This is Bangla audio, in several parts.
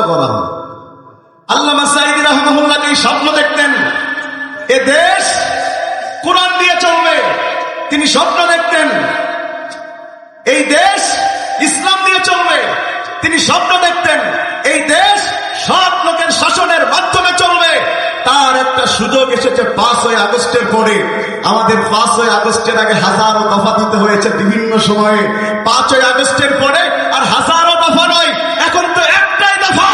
করা হয়। আল্লামা সাঈদী রাহিমাহুল্লাহ এই স্বপ্ন দেখতেন এ দেশ কোরআন দিয়ে চলবে। তিনি স্বপ্ন দেখতেন এই দেশ ইসলাম দিয়ে চলবে। তিনি স্বপ্ন দেখতেন এই দেশ সব লোকের শাসনের মাধ্যমে চলবে। তার একটা সুযোগ এসেছে 5ই আগস্টের পরে। আমাদের 5ই আগস্টের আগে হাজারো দফা দিতে হয়েছে বিভিন্ন সময়ে। 5ই আগস্টের পরে আর হাজারো দফা নয়, এখন তো একটাই দফা।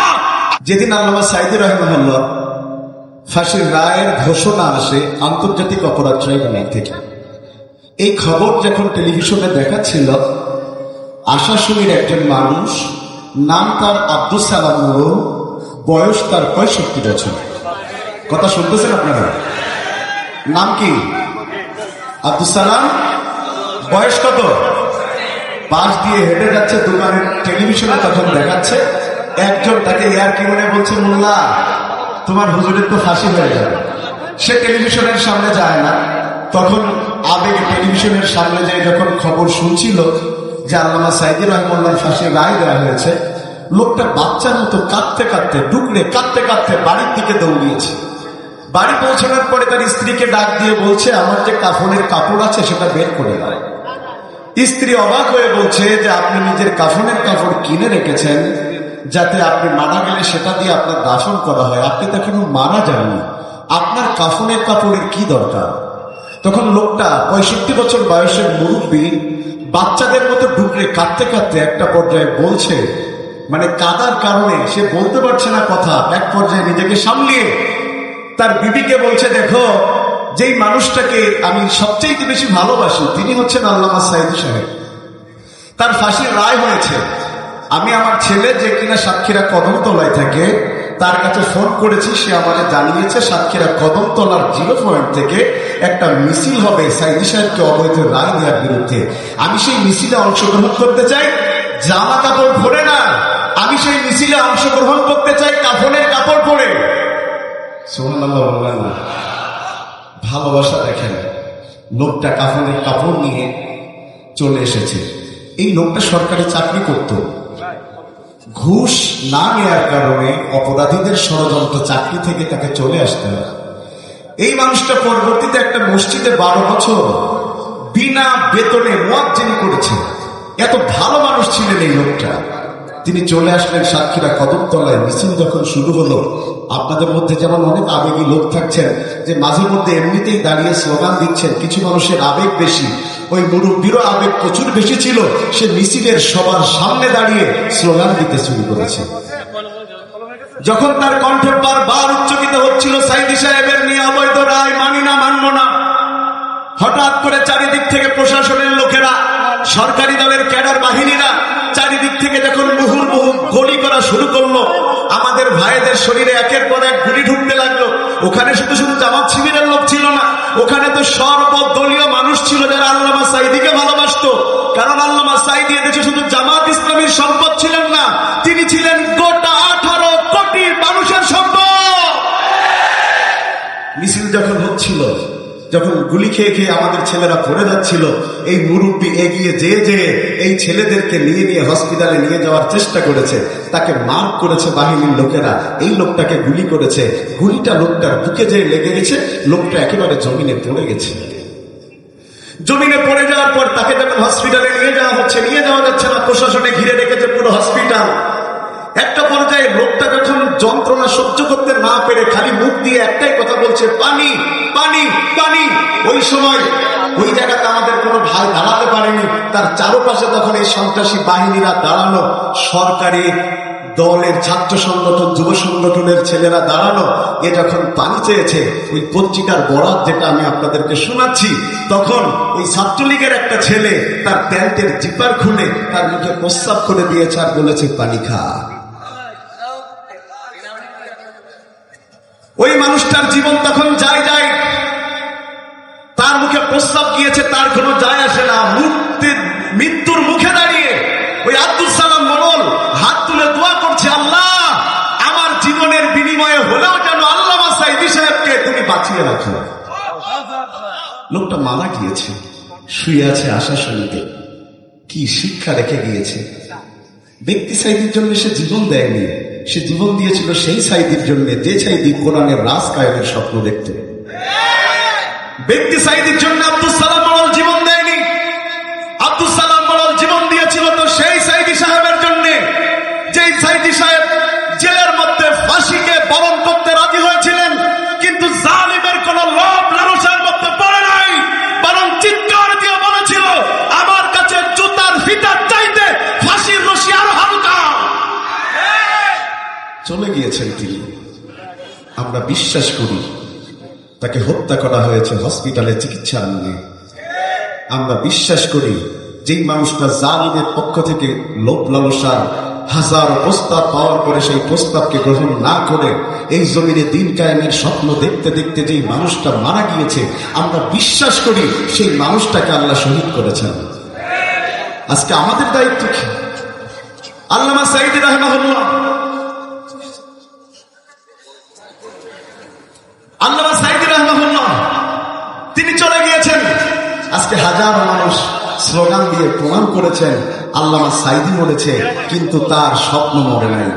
যেদিন আল্লামা সাঈদী রাহিমাহুল্লাহ ফাঁসির রায়ের ঘোষণা আসে আন্তর্জাতিক অপরাধ ট্রাইব্যুনাল থেকে, এই খবর যখন টেলিভিশনে দেখাচ্ছিল, আশাশুনির একজন মানুষ, নাম তার আব্দুস সালাম, বয়স তার 65 বছর। কথা শুনতেছেন আপনারা? নাম কি? আব্দুস সালাম। বয়স কত? পাশ দিয়ে হেঁটে যাচ্ছে দোকানের, টেলিভিশনে তখন দেখাচ্ছে। একজন তাকে ইয়ারকি মনে বলছে, মোল্লা তোমার হুজুরের তো ফাঁসি হয়ে যাবে। সে টেলিভিশনের সামনে যায় না। তখন আবেগে টেলিভিশনের সামনে যায় যখন খবর শুনছিল যে আল্লামা সাঈদী রাহিমাহুল্লাহ ফাঁসির রায় দেওয়া হয়েছে, লোকটা বাচ্চার মতো কাঁদতে কাঁদতে, ডুকরে কাঁদতে কাঁদতে বাড়ির দিকে দৌড়িয়েছে। বাড়ি পৌঁছানোর পরে তার স্ত্রীকে ডাক দিয়ে বলছে, আমার যে কাফনের কাপড় আছে সেটা বের করে দাও। স্ত্রী অবাক হয়ে বলছে যে আপনি নিজের কাফনের কাপড় কিনে রেখেছেন যাতে আপনি মারা গেলে সেটা দিয়ে আপনার দাফন করা হয়, আপনি তো এখনো মারা যাননি, আপনার কাফনের কাপড়ের কি দরকার? তখন লোকটা 65 বছর বয়সের মুরব্বী বাচ্চাদের মতো ডুকরে কাঁদতে কাঁদতে একটা পর্যায়ে বলছে, মানে কাদার কারণে সে বলতে পারছে না কথা, এক পর্যায়ে নিজেকে সামলিয়ে তার বিবিকে বলছে, দেখো যেই মানুষটাকে আমি সবচেয়ে বেশি ভালোবাসি তিনি হচ্ছেন আল্লামা সাঈদী সাহেব। তার ফাঁসির রায় হয়েছে। আমি আমার ছেলে যে কিনা সাতক্ষীরা কদমতলায় থাকে তার কাছে ফোন করেছি, সে আমাকে জানিয়েছে সাতক্ষীরা কদমতলার 0 পয়েন্ট থেকে একটা মিছিল হবে সাঈদী সাহেবকে অবৈধ রায় দেওয়ার বিরুদ্ধে। আমি সেই মিছিলে অংশগ্রহণ করতে চাই, জামা কাপড় পরে না, আমি সেই মিছিলে অংশগ্রহণ করতে চাই কাফনের কাপড় পরে। সুবহানাল্লাহ বললেন না? ভালোবাসা দেখেন। লোকটা কাফনের কাপড় নিয়ে চলে এসেছে। এই লোকটা সরকারি চাকরি করত, ঘুষ না নেওয়ার কারণে অপরাধীদের ষড়যন্ত্র চাকরি থেকে তাকে চলে আসতে হয়। এই মানুষটা পরবর্তীতে একটা মসজিদে 12 বছর বিনা বেতনে মুয়াজ্জিনি করেছে। এত ভালো মানুষ ছিলেন এই লোকটা। তিনি চলে আসলেন সাতক্ষীরা কদমতলায়। মিছিল যখন শুরু হলো, আপনাদের মধ্যে যেমন অনেক আবেগী লোক থাকছেন যে মাঝে মধ্যে এমনিতেই দাঁড়িয়ে স্লোগান দিচ্ছেন, কিছু মানুষের আবেগ বেশি, ওই মুরব্বীরও আবেগ প্রচুর বেশি ছিল। সে মিছিলের সবার সামনে দাঁড়িয়ে স্লোগান দিতে শুরু করেছে। যখন তার কণ্ঠ বারবার উচ্চকিত হচ্ছিল সাঈদী সাহেবের নিয়ে অবৈধ রায় মানি না, মানব না, হঠাৎ করে চারিদিক থেকে প্রশাসনের লোকেরা, সরকারি দলের ক্যাডার বাহিনীরা চারিদিক থেকে যখন মুহুর্মুহু গুলি করা শুরু করলো, আমাদের ভাইদের শরীরে একের পর এক গুলি ঢুকতে লাগলো। ওখানে শুধু শুধু জামাত শিবিরের লোক ছিল না, ওখানে তো সর্বদলীয় মানুষ ছিল যারা আল্লামা সাঈদীকে ভালোবাসতো। কারণ আল্লামা সাঈদী এদেশে শুধু জামাত ইসলামীর সম্পদ ছিলেন না, তিনি ছিলেন গোটা 18 কোটি মানুষের সম্পদ। মিছিল যখন হচ্ছিল, যখন গুলি খেয়ে খেয়ে আমাদের ছেলেরা পড়ে যাচ্ছিল, এই মুরব্বী এগিয়ে যে এই ছেলেদেরকে নিয়ে হসপিটালে নিয়ে যাওয়ার চেষ্টা করেছে। তাকে মার করেছে বাহিনীর লোকেরা, এই লোকটাকে গুলি করেছে। গুলিটা লোকটার বুকে যেয়ে লেগে গেছে, লোকটা একেবারে জমিনে পড়ে গেছে। জমিনে পড়ে যাওয়ার পর তাকে যখন হসপিটালে নিয়ে যাওয়া হচ্ছে, নিয়ে যাওয়া যাচ্ছে না, প্রশাসনে ঘিরে রেখেছে পুরো হসপিটাল। একটা পর্যায়ে লোকটা যখন যন্ত্রণা সহ্য করতে না পেরে খালি মুখ দিয়ে একটাই কথা বলছে, পানি পানি পানি। ওই সময় ওই জায়গাতে আমাদের কোনো ভাই দাঁড়াতে পারেনি, তার চারপাশে তখন এই সন্ত্রাসী বাহিনীরা দাঁড়ানো, সরকারি দলের ছাত্র সংগঠন, যুব সংগঠনের ছেলেরা দাঁড়ানো। এ যখন পানি চেয়েছে, ওই পত্রিকার বরাত যেটা আমি আপনাদেরকে শোনাচ্ছি, তখন ওই ছাত্রলীগের একটা ছেলে তার প্যান্টের জিপার খুলে তার মুখে প্রস্রাব করে দিয়েছে আর বলেছে পানি খা। ওই মানুষটার জীবন তখন যায়, তার মুখে প্রস্রাব গিয়েছে, তার কোনো যায় আসে না। মৃত্যুর মুখে দাঁড়িয়ে ওই আব্দুস সালাম মোড়ল হাত তুলে দোয়া করছে, আল্লাহ আমার জীবনের বিনিময়ে হলেও যেন আল্লামা সাঈদী সাহেবকে তুমি বাঁচিয়ে রাখো। লোকটা মারা গিয়েছে, শুয়ে আছে আশাশুনিতে। কি শিক্ষা রেখে গিয়েছে! ব্যক্তি সাঈদীর জন্য সে জীবন দেয়নি, সে জীবন দিয়েছিল সেই সাইদির জন্য যে সাইদি কোরআনের রাজ কায়েমের স্বপ্ন দেখত। ব্যক্তি সাইদির জন্য আব্দুল সালাম মোড়ল জীবন দেয়নি। আব্দুল সালাম মোড়ল জীবন দিয়েছিল তো সেই সাইদি সাহেবের জন্য, যেই সাইদি সাহেব জেলের মধ্যে ফাঁসিকে বরণ করতে রাজি হয়েছিলেন, কিন্তু জালিমের কোন লোভ লালসার মধ্যে পড়ে নাই, বরং চিৎকার দিয়ে বলেছিল আমার কাছে জুতার ফিতার চাইতে ফাঁসির রশি আরো হালকা। চলে গিয়েছেন তিনি। আমরা বিশ্বাস করি তাকে হত্যা করা হয়েছে হসপিটালে চিকিৎসার নিয়ে। আমরা বিশ্বাস করি যেই মানুষটা জালিমের পক্ষ থেকে লোভ লালসার হাজার প্রস্তাব পাওয়ার পরে সেই প্রস্তাবকে গ্রহণ না করে এই জমিনে দিন কায়েমের স্বপ্ন দেখতে দেখতে যেই মানুষটা মারা গিয়েছে, আমরা বিশ্বাস করি সেই মানুষটাকে আল্লাহ শহীদ করেছেন। আজকে আমাদের দায়িত্ব কি? আল্লামা সাঈদী রাহিমাহুল্লাহ, আল্লামা সাঈদী রাহিমাহুল্লাহ তিনি চলে গিয়েছেন। আজকে হাজার মানুষ স্লোগান দিয়ে প্রমাণ করেছেন আল্লামা সাঈদী মরেছে, কিন্তু তার স্বপ্ন মরে নাই।